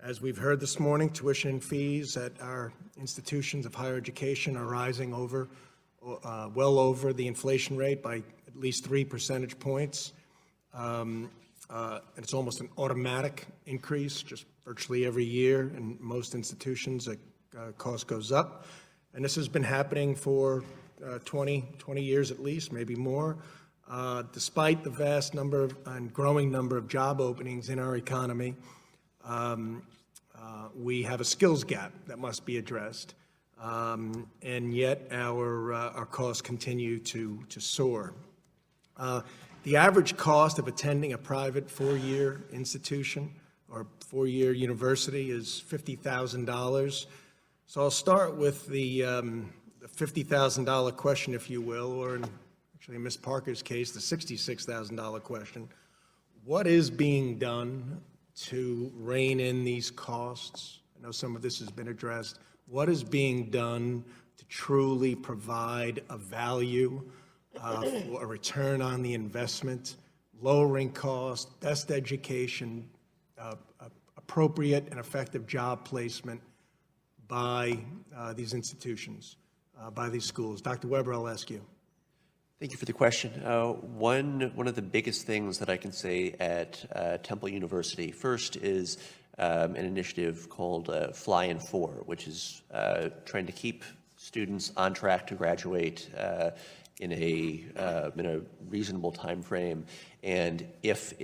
As we've heard this morning, tuition and fees at our institutions of higher education are rising well over the inflation rate by at least 3 percentage points. And it's almost an automatic increase, just virtually every year. In most institutions, the cost goes up. And this has been happening for 20 years at least, maybe more. Despite the vast number and growing number of job openings in our economy, we have a skills gap that must be addressed, and yet our costs continue to soar. The average cost of attending a private four-year institution or four-year university is $50,000. So I'll start with the $50,000 question, if you will, or actually in Ms. Parker's case, the $66,000 question. What is being done to rein in these costs? I know some of this has been addressed. What is being done to truly provide a value, a return on the investment, lowering costs, best education, appropriate and effective job placement by these institutions, by these schools? Dr. Weber, I'll ask you. Thank you for the question. One of the biggest things that I can say at Temple University first is an initiative called Fly in 4, which is trying to keep students on track to graduate in a reasonable time frame. And if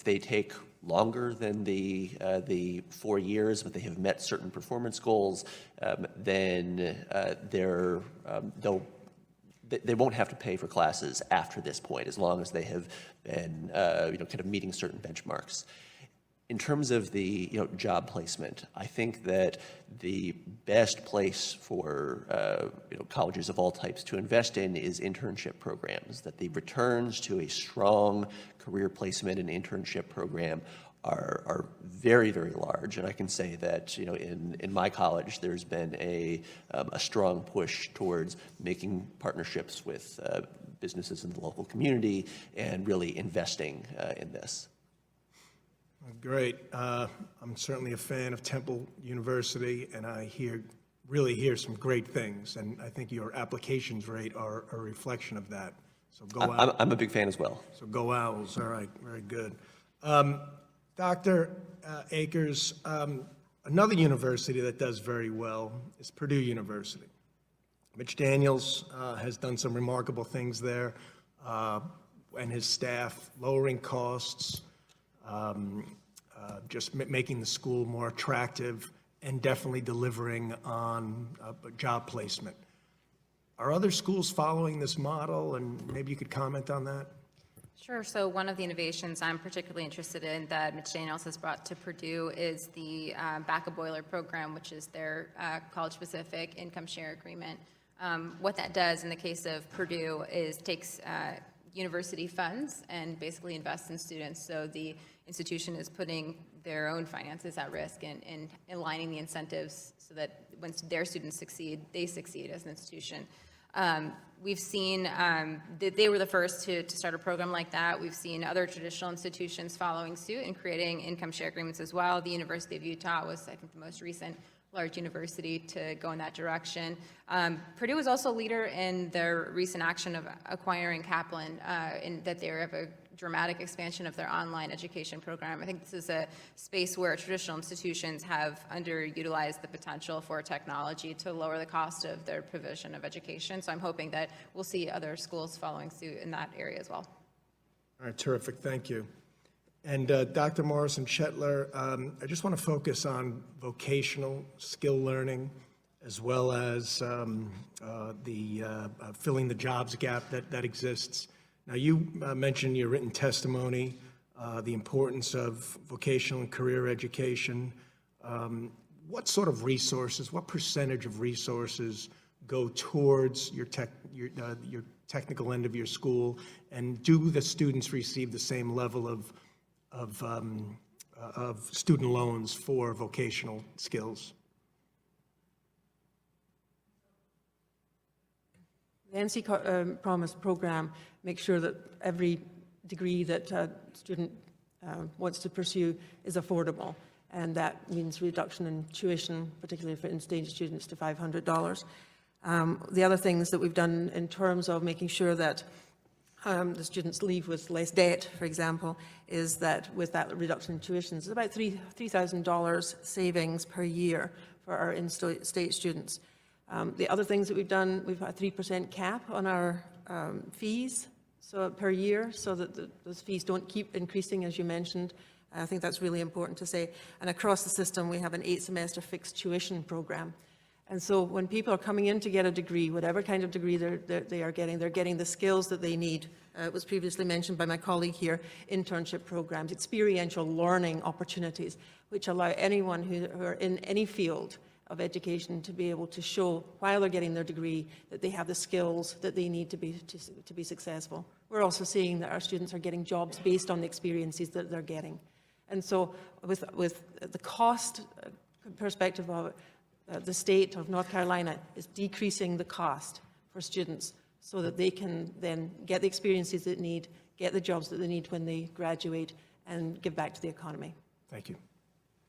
they take longer than the 4 years, but they have met certain performance goals, then they won't have to pay for classes after this point, as long as they have been, kind of meeting certain benchmarks. In terms of the, job placement, I think that the best place for, colleges of all types to invest in is internship programs, that the returns to a strong career placement and internship program are very, very large. And I can say that, in my college, there's been a strong push towards making partnerships with businesses in the local community and really investing in this. Great. I'm certainly a fan of Temple University, and I really hear some great things, and I think your applications rate are a reflection of that. So go Owls. I'm a big fan as well. So go Owls. All right, very good. Dr. Akers, another university that does very well is Purdue University. Mitch Daniels has done some remarkable things there, and his staff, lowering costs, just making the school more attractive, and definitely delivering on job placement. Are other schools following this model, and maybe you could comment on that? Sure. So one of the innovations I'm particularly interested in that Mitch Daniels has brought to Purdue is the Back a Boiler program, which is their college-specific income share agreement. What that does in the case of Purdue is takes university funds and basically invests in students. So the institution is putting their own finances at risk and aligning the incentives so that when their students succeed, they succeed as an institution. We've seen that they were the first to start a program like that. We've seen other traditional institutions following suit and creating income share agreements as well. The University of Utah was, I think, the most recent large university to go in that direction. Purdue was also a leader in their recent action of acquiring Kaplan, in that they have a dramatic expansion of their online education program. I think this is a space where traditional institutions have underutilized the potential for technology to lower the cost of their provision of education. So I'm hoping that we'll see other schools following suit in that area as well. All right, terrific, thank you. And Dr. Morrison-Shetler, I just want to focus on vocational skill learning as well as the filling the jobs gap that exists. Now, you mentioned in your written testimony the importance of vocational and career education. What sort of resources, what percentage of resources go towards your technical end of your school, and do the students receive the same level of student loans for vocational skills? The NC Promise program makes sure that every degree that a student wants to pursue is affordable. And that means reduction in tuition, particularly for in-state students, to $500. The other things that we've done in terms of making sure that the students leave with less debt, for example, is that with that reduction in tuition, it's about $3,000 savings per year for our in-state students. The other things that we've done, we've got a 3% cap on our fees per year, so that those fees don't keep increasing, as you mentioned. I think that's really important to say. And across the system, we have an 8-semester fixed tuition program. And so when people are coming in to get a degree, whatever kind of degree they're getting the skills that they need. It was previously mentioned by my colleague here, internship programs, experiential learning opportunities, which allow anyone who are in any field of education to be able to show, while they're getting their degree, that they have the skills that they need to be successful. We're also seeing that our students are getting jobs based on the experiences that they're getting. And so with the cost perspective of it, the state of North Carolina is decreasing the cost for students so that they can then get the experiences they need, get the jobs that they need when they graduate, and give back to the economy. Thank you.